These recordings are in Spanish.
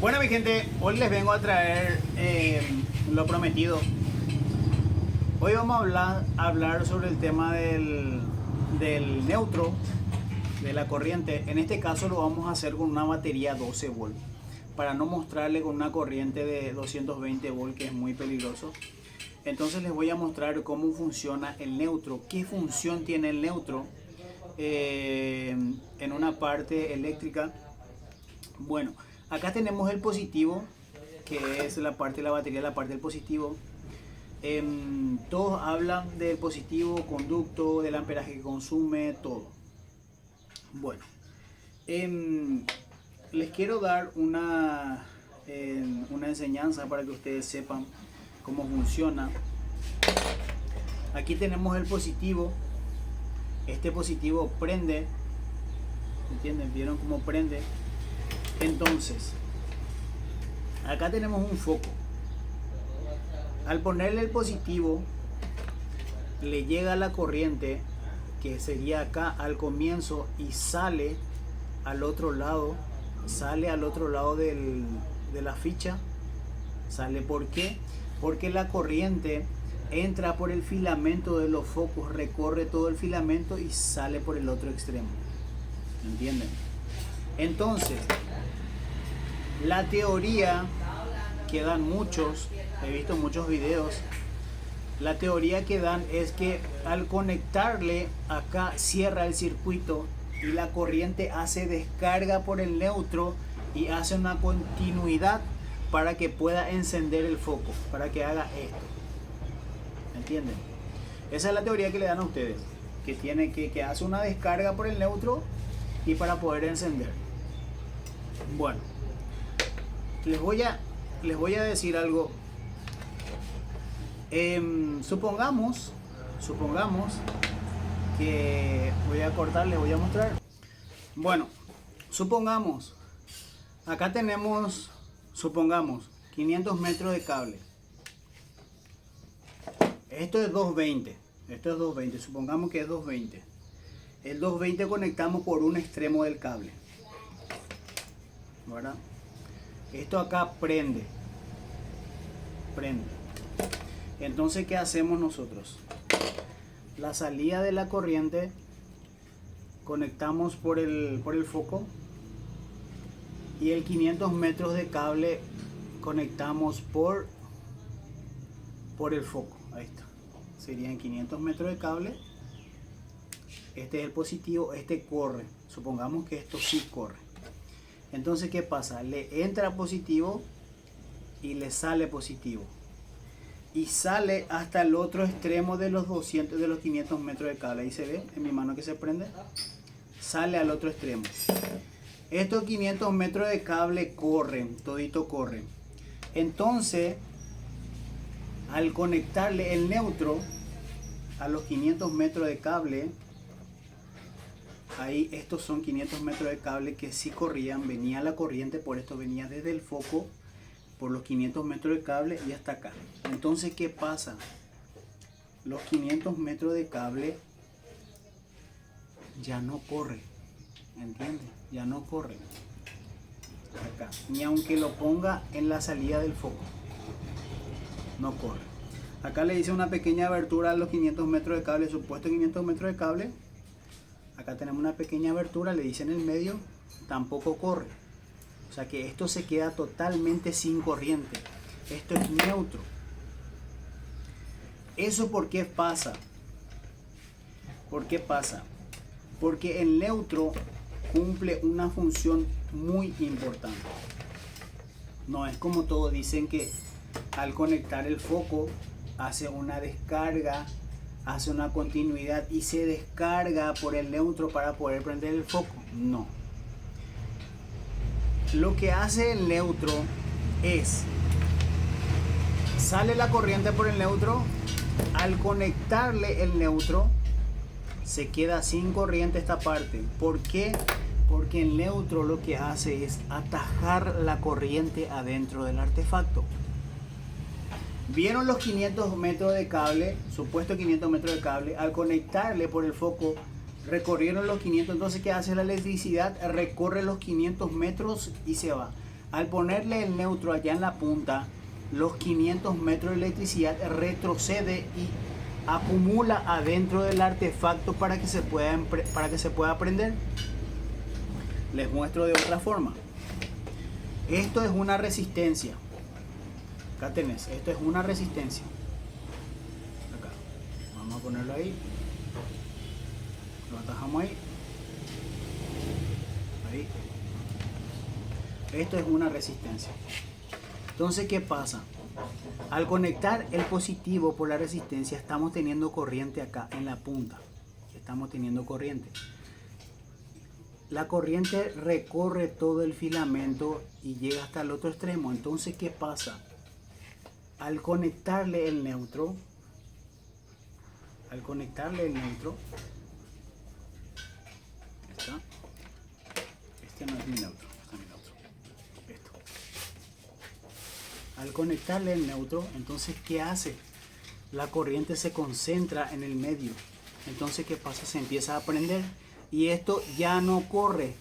Bueno, mi gente, hoy les vengo a traer lo prometido. Hoy vamos a hablar sobre el tema del neutro, de la corriente. En este caso lo vamos a hacer con una batería 12 volt, para no mostrarle con una corriente de 220 volt, que es muy peligroso. Entonces les voy a mostrar cómo funciona el neutro, qué función tiene el neutro en una parte eléctrica. Bueno, acá tenemos el positivo, que es la parte de la batería, la parte del positivo. Todos hablan del positivo, conducto, del amperaje que consume, todo. Bueno, les quiero dar una enseñanza para que ustedes sepan cómo funciona. Aquí tenemos el positivo. Este positivo prende, ¿entienden? ¿Vieron cómo prende? Entonces, acá tenemos un foco. Al ponerle el positivo, le llega la corriente, que sería acá al comienzo, y sale al otro lado, de la ficha. Sale, ¿por qué? Porque la corriente entra por el filamento de los focos, recorre todo el filamento y sale por el otro extremo. ¿Entienden? Entonces, la teoría que dan muchos, he visto muchos videos, la teoría que dan es que al conectarle acá cierra el circuito y la corriente hace descarga por el neutro y hace una continuidad para que pueda encender el foco, para que haga esto. ¿Entienden? Esa es la teoría que le dan a ustedes, que tiene que hace una descarga por el neutro y para poder encender. Bueno, les voy a decir algo. Supongamos que voy a cortar, les voy a mostrar. Bueno, supongamos, acá tenemos, 500 metros de cable. Esto es 220, supongamos que es 220. El 220 conectamos por un extremo del cable, ¿verdad? Esto acá prende. Entonces, ¿qué hacemos nosotros? La salida de la corriente conectamos por el foco, y el 500 metros de cable conectamos por el foco. Ahí está. Serían 500 metros de cable. Este es el positivo, este corre. Supongamos que esto sí corre. Entonces, ¿qué pasa? Le entra positivo y le sale positivo. Y sale hasta el otro extremo de los 500 metros de cable. Ahí se ve en mi mano que se prende. Sale al otro extremo. Estos 500 metros de cable corren, todito corren. Entonces, al conectarle el neutro a los 500 metros de cable, ahí estos son 500 metros de cable que sí corrían, venía la corriente, por esto venía desde el foco, por los 500 metros de cable y hasta acá. Entonces, ¿qué pasa? Los 500 metros de cable ya no corre, ¿entiendes? Ya no corre acá, ni aunque lo ponga en la salida del foco, no corre. Acá le hice una pequeña abertura a los 500 metros de cable, supuesto 500 metros de cable. Acá tenemos una pequeña abertura, le hice en el medio, tampoco corre. O sea que esto se queda totalmente sin corriente. Esto es neutro. ¿Eso por qué pasa? ¿Por qué pasa? Porque el neutro cumple una función muy importante. No es como todos dicen, que al conectar el foco hace una descarga, hace una continuidad y se descarga por el neutro para poder prender el foco. No. Lo que hace el neutro es, sale la corriente por el neutro, al conectarle el neutro se queda sin corriente esta parte. ¿Por qué? Porque el neutro lo que hace es atajar la corriente adentro del artefacto. ¿Vieron los 500 metros de cable? Supuesto 500 metros de cable. Al conectarle por el foco, recorrieron los 500. Entonces, ¿qué hace la electricidad? Recorre los 500 metros y se va. Al ponerle el neutro allá en la punta, los 500 metros de electricidad retrocede y acumula adentro del artefacto para que se pueda prender. Les muestro de otra forma. Esto es una resistencia. Acá tenés, esto es una resistencia. Acá. Vamos a ponerlo ahí. Lo atajamos ahí. Ahí. Esto es una resistencia. Entonces, ¿qué pasa? Al conectar el positivo por la resistencia, estamos teniendo corriente acá en la punta. Estamos teniendo corriente. La corriente recorre todo el filamento y llega hasta el otro extremo. Entonces, ¿qué pasa? Al conectarle el neutro, este no es mi neutro, este es mi neutro. Esto. Al conectarle el neutro, entonces, ¿qué hace? La corriente se concentra en el medio. Entonces, ¿qué pasa? Se empieza a prender. Y esto ya no corre.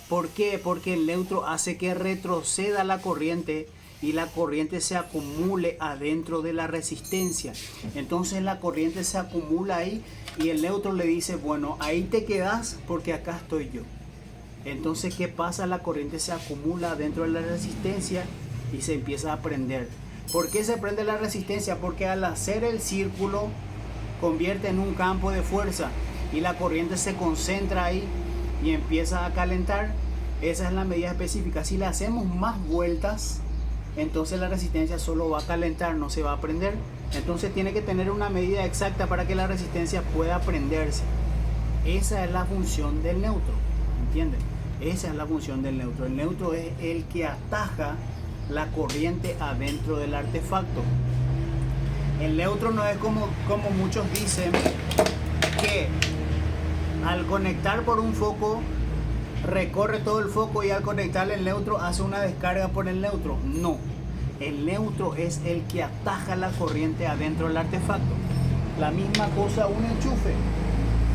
¿Por qué? Porque el neutro hace que retroceda la corriente y la corriente se acumule adentro de la resistencia. Entonces la corriente se acumula ahí y el neutro le dice, bueno, ahí te quedas porque acá estoy yo. Entonces, ¿qué pasa? La corriente se acumula dentro de la resistencia y se empieza a prender. ¿Por qué se prende la resistencia? Porque al hacer el círculo convierte en un campo de fuerza y la corriente se concentra ahí y empieza a calentar. Esa es la medida específica. Si le hacemos más vueltas, entonces la resistencia solo va a calentar, no se va a prender. Entonces tiene que tener una medida exacta para que la resistencia pueda prenderse. Esa es la función del neutro, ¿entienden? Esa es la función del neutro. El neutro es el que ataja la corriente adentro del artefacto. El neutro no es como muchos dicen, que al conectar por un foco recorre todo el foco y al conectarle el neutro hace una descarga por el neutro. No, el neutro es el que ataja la corriente adentro del artefacto. La misma cosa un enchufe.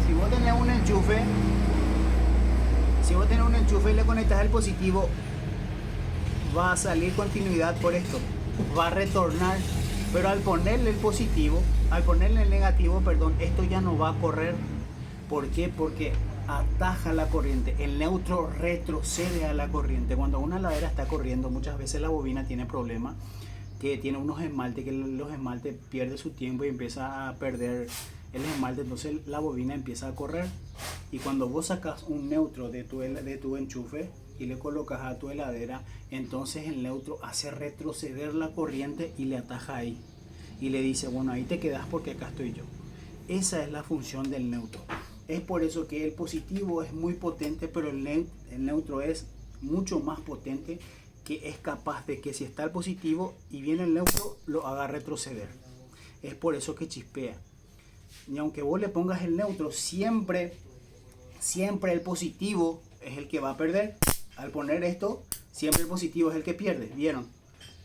Si vos tenés un enchufe y le conectas el positivo, va a salir continuidad por esto, va a retornar. Pero al ponerle el negativo, esto ya no va a correr. ¿Por qué? Porque ataja la corriente. El neutro retrocede a la corriente. Cuando una ladera está corriendo, muchas veces la bobina tiene problemas, que tiene unos esmaltes, que los esmaltes pierden su tiempo y empieza a perder el esmalte. Entonces la bobina empieza a correr. Y cuando vos sacas un neutro de tu enchufe y le colocas a tu heladera, entonces el neutro hace retroceder la corriente y le ataja ahí. Y le dice, bueno, ahí te quedas porque acá estoy yo. Esa es la función del neutro. Es por eso que el positivo es muy potente, pero el neutro es mucho más potente, que es capaz de que si está el positivo y viene el neutro, lo haga retroceder. Es por eso que chispea. Y aunque vos le pongas el neutro, siempre el positivo es el que va a perder. Al poner esto, siempre el positivo es el que pierde. ¿Vieron?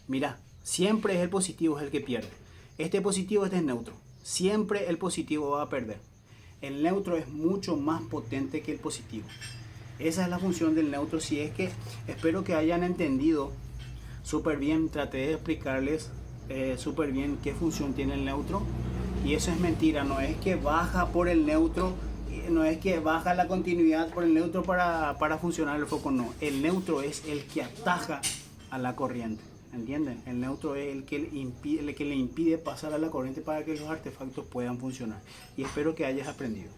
Mira, siempre es el positivo es el que pierde. Este positivo, este es neutro. Siempre el positivo va a perder. El neutro es mucho más potente que el positivo. Esa es la función del neutro. Si es que espero que hayan entendido súper bien. Traté de explicarles súper bien qué función tiene el neutro. Y eso es mentira. No es que baja por el neutro. No es que baja la continuidad por el neutro para funcionar el foco. No. El neutro es el que ataja a la corriente. ¿Entienden? El neutro es el que le impide pasar a la corriente para que los artefactos puedan funcionar. Y espero que hayas aprendido.